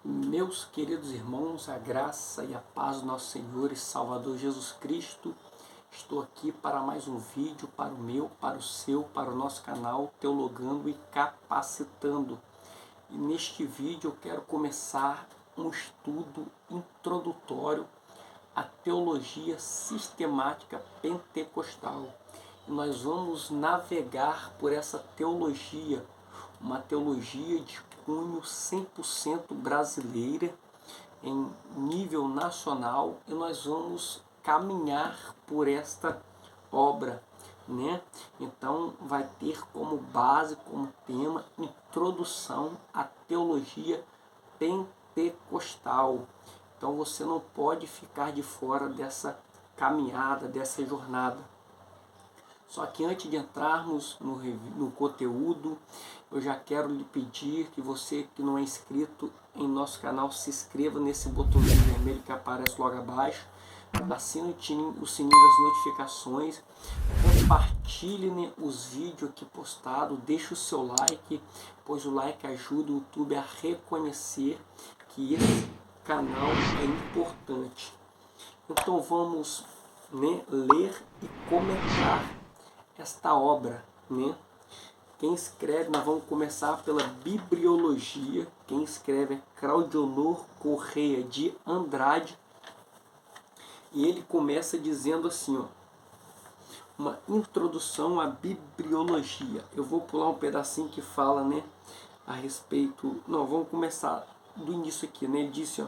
Meus queridos irmãos, a graça e a paz do nosso Senhor e Salvador Jesus Cristo, estou aqui para mais um vídeo para o meu, para o seu, para o nosso canal Teologando e Capacitando. E neste vídeo eu quero começar um estudo introdutório à teologia sistemática pentecostal. E nós vamos navegar por essa teologia, uma teologia de cunho 100% brasileira, em nível nacional, e nós vamos caminhar por esta obra, né? Então vai ter como base, como tema, introdução à teologia pentecostal. Então você não pode ficar de fora dessa caminhada, dessa jornada. Só que antes de entrarmos no conteúdo, eu já quero lhe pedir que você que não é inscrito em nosso canal se inscreva nesse botãozinho vermelho que aparece logo abaixo, assine o sininho das notificações, compartilhe, né, os vídeos aqui postados, deixe o seu like, pois o like ajuda o YouTube a reconhecer que esse canal é importante. Então vamos, né, ler e comentar esta obra, né? Quem escreve, nós vamos começar pela bibliologia. Quem escreve é Claudionor Correia de Andrade. E ele começa dizendo assim, ó, uma introdução à bibliologia. Eu vou pular um pedacinho que fala, né, a respeito. Não, vamos começar do início aqui, né? Ele disse, ó,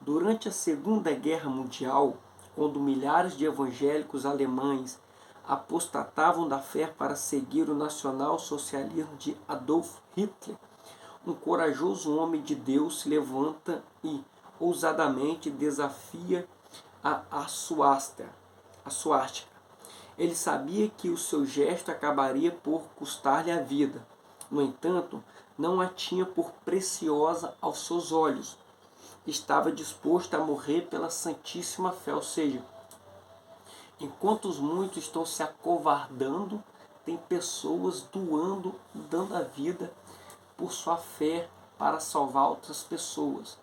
durante a Segunda Guerra Mundial, quando milhares de evangélicos alemães apostatavam da fé para seguir o nacional-socialismo de Adolf Hitler, um corajoso homem de Deus se levanta e ousadamente desafia a suástica. Ele sabia que o seu gesto acabaria por custar-lhe a vida. No entanto, não a tinha por preciosa aos seus olhos. Estava disposto a morrer pela santíssima fé, ou seja, enquanto os muitos estão se acovardando, tem pessoas doando, dando a vida por sua fé para salvar outras pessoas.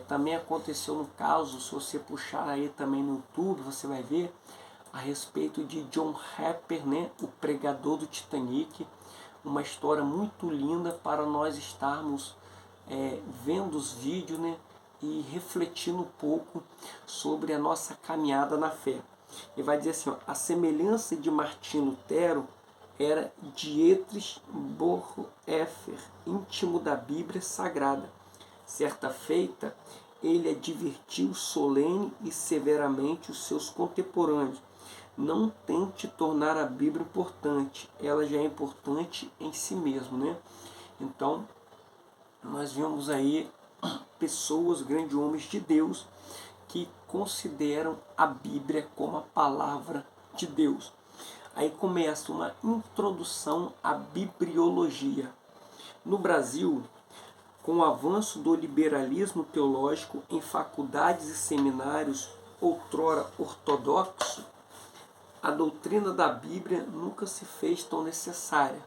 Também aconteceu no caso, se você puxar aí também no YouTube, você vai ver a respeito de John Harper, né, o pregador do Titanic, uma história muito linda para nós estarmos vendo os vídeos, né, e refletindo um pouco sobre a nossa caminhada na fé. Ele vai dizer assim, ó, a semelhança de Martim Lutero era Dietrich Bonhoeffer, íntimo da Bíblia Sagrada. Certa feita, ele advertiu solene e severamente os seus contemporâneos. Não tente tornar a Bíblia importante, ela já é importante em si mesma, né? Então, nós vemos aí pessoas, grandes homens de Deus, que consideram a Bíblia como a palavra de Deus. Aí começa uma introdução à bibliologia. No Brasil, com o avanço do liberalismo teológico em faculdades e seminários outrora ortodoxos, a doutrina da Bíblia nunca se fez tão necessária.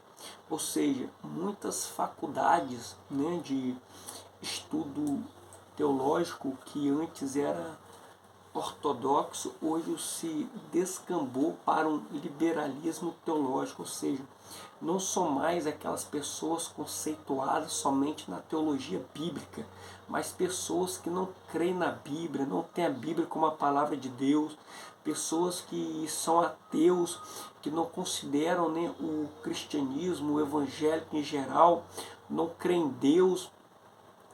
Ou seja, muitas faculdades, né, de estudo teológico que antes era ortodoxo, hoje se descambou para um liberalismo teológico, ou seja, não são mais aquelas pessoas conceituadas somente na teologia bíblica, mas pessoas que não creem na Bíblia, não têm a Bíblia como a palavra de Deus, pessoas que são ateus, que não consideram, né, o cristianismo, o evangélico em geral, não creem em Deus.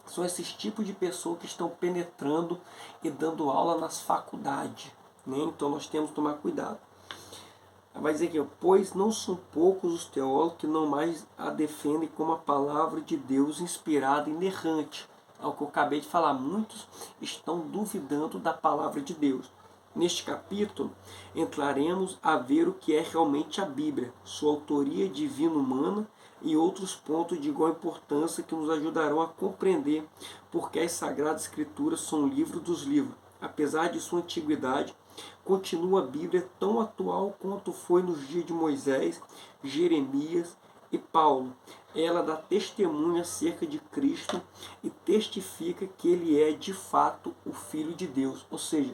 São esses tipos de pessoas que estão penetrando e dando aula nas faculdades, né? Então nós temos que tomar cuidado. Vai dizer aqui, pois não são poucos os teólogos que não mais a defendem como a palavra de Deus inspirada e inerrante. É o que eu acabei de falar, muitos estão duvidando da palavra de Deus. Neste capítulo, entraremos a ver o que é realmente a Bíblia, sua autoria divina humana e outros pontos de igual importância que nos ajudarão a compreender porque as Sagradas Escrituras são o livro dos livros. Apesar de sua antiguidade, continua a Bíblia tão atual quanto foi nos dias de Moisés, Jeremias e Paulo. ela dá testemunho acerca de Cristo e testifica que ele é de fato o Filho de Deus. Ou seja,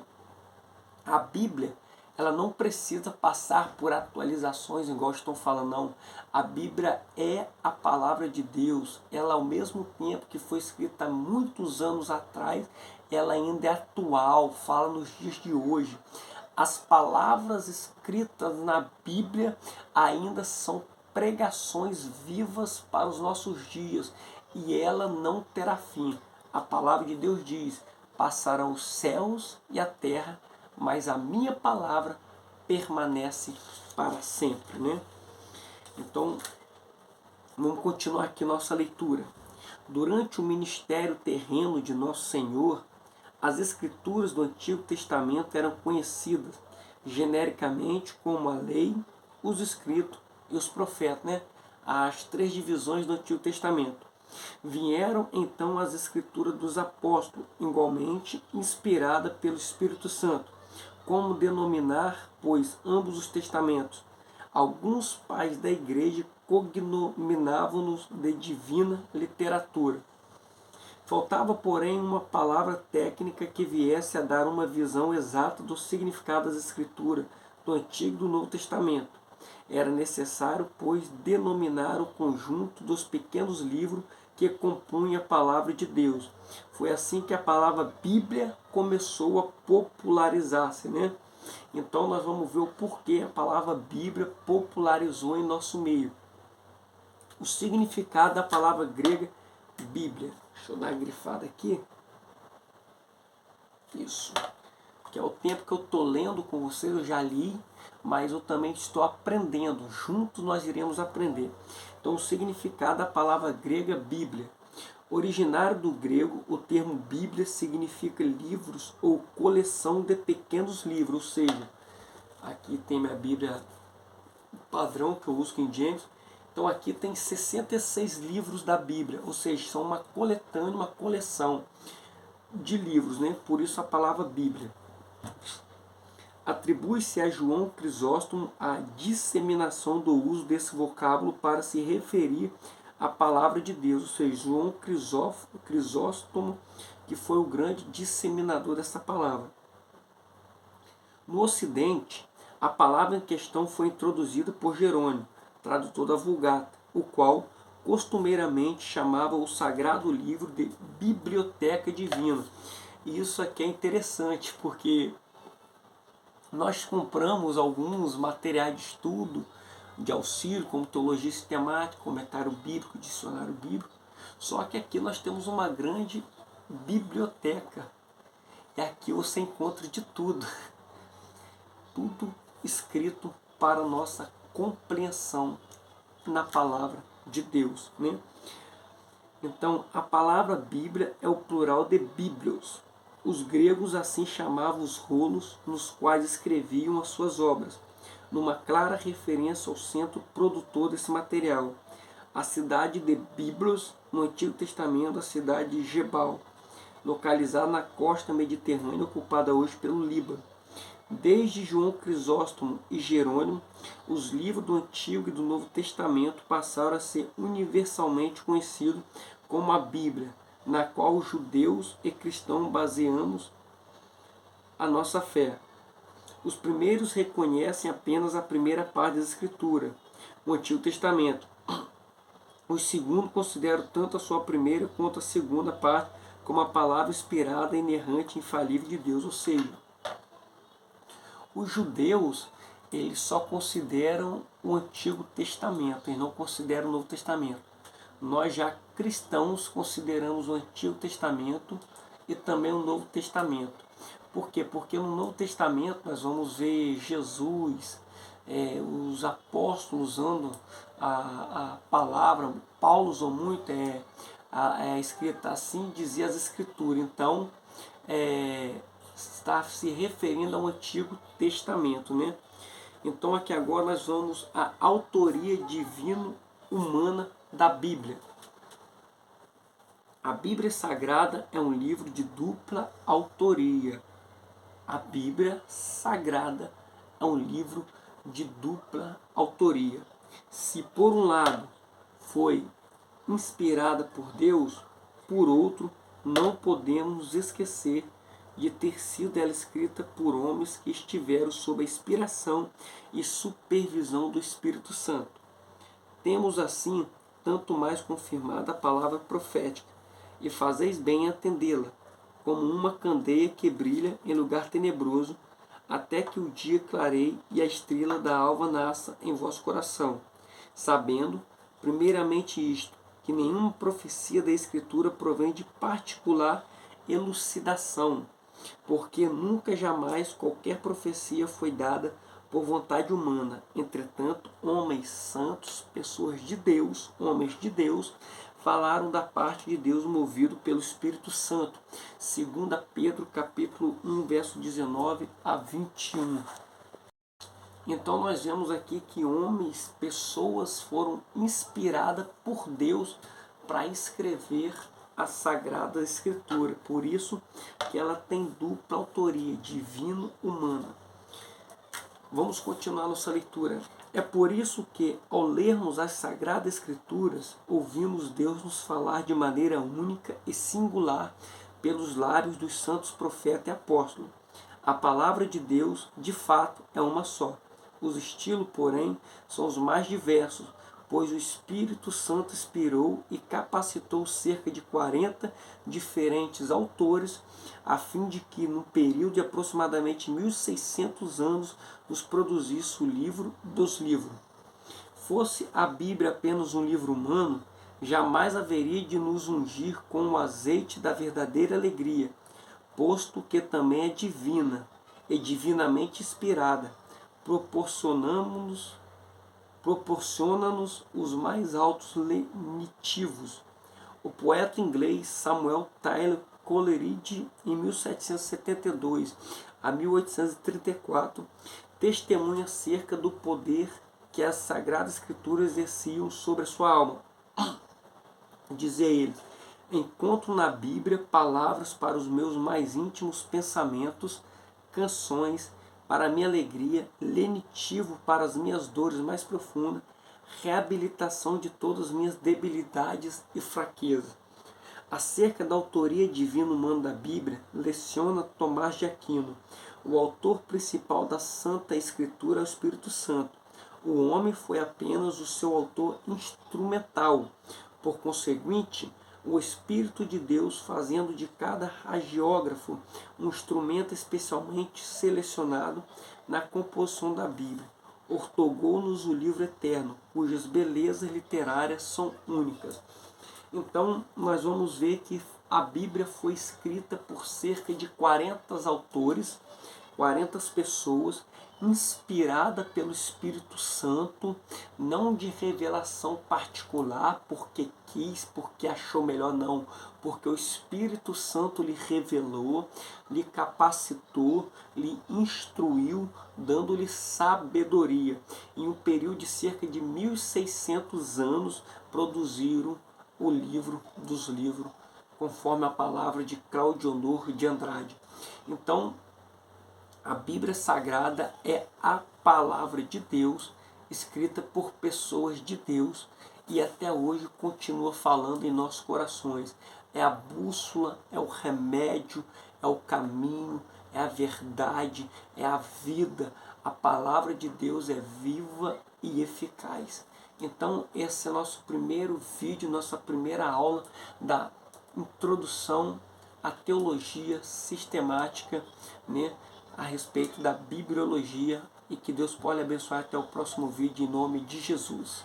a Bíblia, ela não precisa passar por atualizações, igual estão falando, não. A Bíblia é a palavra de Deus. Ela, ao mesmo tempo que foi escrita há muitos anos atrás, ela ainda é atual, fala nos dias de hoje. As palavras escritas na Bíblia ainda são pregações vivas para os nossos dias, e ela não terá fim. A palavra de Deus diz: passarão os céus e a terra, mas a minha palavra permanece para sempre, né? Então, vamos continuar aqui nossa leitura. Durante o ministério terreno de Nosso Senhor, as escrituras do Antigo Testamento eram conhecidas genericamente como a lei, os escritos e os profetas, né? As três divisões do Antigo Testamento. Vieram então as escrituras dos apóstolos, igualmente inspirada pelo Espírito Santo. Como denominar, pois, ambos os testamentos? Alguns pais da igreja cognominavam-nos de divina literatura. Faltava, porém, uma palavra técnica que viesse a dar uma visão exata do significado das escrituras do Antigo e do Novo Testamento. Era necessário, pois, denominar o conjunto dos pequenos livros que compunha a palavra de Deus. Foi assim que a palavra Bíblia começou a popularizar-se, né? Então nós vamos ver o porquê a palavra Bíblia popularizou em nosso meio. O significado da palavra grega Bíblia. Deixa eu dar uma grifada aqui. Isso. Que é o tempo que eu estou lendo com vocês, eu já li, mas eu também estou aprendendo. Juntos nós iremos aprender. Então, o significado da palavra grega Bíblia. Originário do grego, o termo Bíblia significa livros ou coleção de pequenos livros. Ou seja, aqui tem minha Bíblia padrão que eu uso em James. Então aqui tem 66 livros da Bíblia, ou seja, são uma coletânea, uma coleção de livros, né? Por isso a palavra Bíblia. Atribui-se a João Crisóstomo a disseminação do uso desse vocábulo para se referir à palavra de Deus, ou seja, João Crisóstomo, que foi o grande disseminador dessa palavra. No Ocidente, a palavra em questão foi introduzida por Jerônimo, tradutor da Vulgata, o qual costumeiramente chamava o sagrado livro de Biblioteca Divina. E isso aqui é interessante, porque nós compramos alguns materiais de estudo, de auxílio, como teologia sistemática, comentário bíblico, dicionário bíblico, só que aqui nós temos uma grande biblioteca. E aqui você encontra de tudo. Tudo escrito para nossa compreensão na palavra de Deus, né? Então, a palavra Bíblia é o plural de Bíblios. Os gregos assim chamavam os rolos nos quais escreviam as suas obras, numa clara referência ao centro produtor desse material, a cidade de Biblos, no Antigo Testamento, a cidade de Gebal, localizada na costa mediterrânea ocupada hoje pelo Líbano. Desde João Crisóstomo e Jerônimo, os livros do Antigo e do Novo Testamento passaram a ser universalmente conhecidos como a Bíblia, na qual os judeus e cristãos baseamos a nossa fé. Os primeiros reconhecem apenas a primeira parte da Escritura, o Antigo Testamento. Os segundos consideram tanto a sua primeira quanto a segunda parte como a palavra inspirada, inerrante e infalível de Deus, ou seja, os judeus, eles só consideram o Antigo Testamento, eles não consideram o Novo Testamento. Nós já cristãos consideramos o Antigo Testamento e também o Novo Testamento. Por quê? Porque no Novo Testamento nós vamos ver Jesus, os apóstolos usando a palavra, Paulo usou muito, escrita assim, dizia as Escrituras. Então, está se referindo ao Antigo Testamento, né? Então aqui agora nós vamos à autoria divino-humana da Bíblia. A Bíblia Sagrada é um livro de dupla autoria. A Bíblia Sagrada é um livro de dupla autoria. Se por um lado foi inspirada por Deus, por outro, não podemos nos esquecer de ter sido ela escrita por homens que estiveram sob a inspiração e supervisão do Espírito Santo. Temos assim tanto mais confirmada a palavra profética, e fazeis bem em atendê-la, como uma candeia que brilha em lugar tenebroso, até que o dia clareie e a estrela da alva nasça em vosso coração, sabendo, primeiramente isto, que nenhuma profecia da Escritura provém de particular elucidação, porque nunca jamais qualquer profecia foi dada por vontade humana. Entretanto, homens santos, pessoas de Deus, homens de Deus, falaram da parte de Deus movido pelo Espírito Santo. 2 Pedro capítulo 1, verso 19 a 21. Então nós vemos aqui que homens, pessoas foram inspiradas por Deus para escrever a Sagrada Escritura. Por isso que ela tem dupla autoria, divino-humana. Vamos continuar nossa leitura. É por isso que, ao lermos as Sagradas Escrituras, ouvimos Deus nos falar de maneira única e singular pelos lábios dos santos profetas e apóstolos. A palavra de Deus, de fato, é uma só. Os estilos, porém, são os mais diversos, pois o Espírito Santo inspirou e capacitou cerca de 40 diferentes autores, a fim de que, num período de aproximadamente 1600 anos, nos produzisse o livro dos livros. Fosse a Bíblia apenas um livro humano, jamais haveria de nos ungir com o azeite da verdadeira alegria, posto que também é divina e divinamente inspirada, proporciona-nos os mais altos lenitivos. O poeta inglês Samuel Taylor Coleridge, em 1772 a 1834, testemunha acerca do poder que as Sagradas Escrituras exerciam sobre a sua alma. Dizia ele: encontro na Bíblia palavras para os meus mais íntimos pensamentos, canções para a minha alegria, lenitivo para as minhas dores mais profundas, reabilitação de todas as minhas debilidades e fraquezas. Acerca da autoria divina humana da Bíblia, leciona Tomás de Aquino: o autor principal da Santa Escritura é o Espírito Santo. O homem foi apenas o seu autor instrumental. Por conseguinte, o Espírito de Deus, fazendo de cada hagiógrafo um instrumento especialmente selecionado na composição da Bíblia, ortogou-nos o livro eterno, cujas belezas literárias são únicas. Então, nós vamos ver que a Bíblia foi escrita por cerca de 40 autores, 40 pessoas, inspirada pelo Espírito Santo, não de revelação particular, porque quis, porque achou melhor, não, porque o Espírito Santo lhe revelou, lhe capacitou, lhe instruiu, dando-lhe sabedoria. Em um período de cerca de 1600 anos, produziram o livro dos livros, conforme a palavra de Cláudio Honor de Andrade. Então, a Bíblia Sagrada é a palavra de Deus, escrita por pessoas de Deus, e até hoje continua falando em nossos corações. É a bússola, é o remédio, é o caminho, é a verdade, é a vida. A palavra de Deus é viva e eficaz. Então, esse é nosso primeiro vídeo, nossa primeira aula da introdução à teologia sistemática, né, a respeito da bibliologia, e que Deus pode abençoar até o próximo vídeo em nome de Jesus.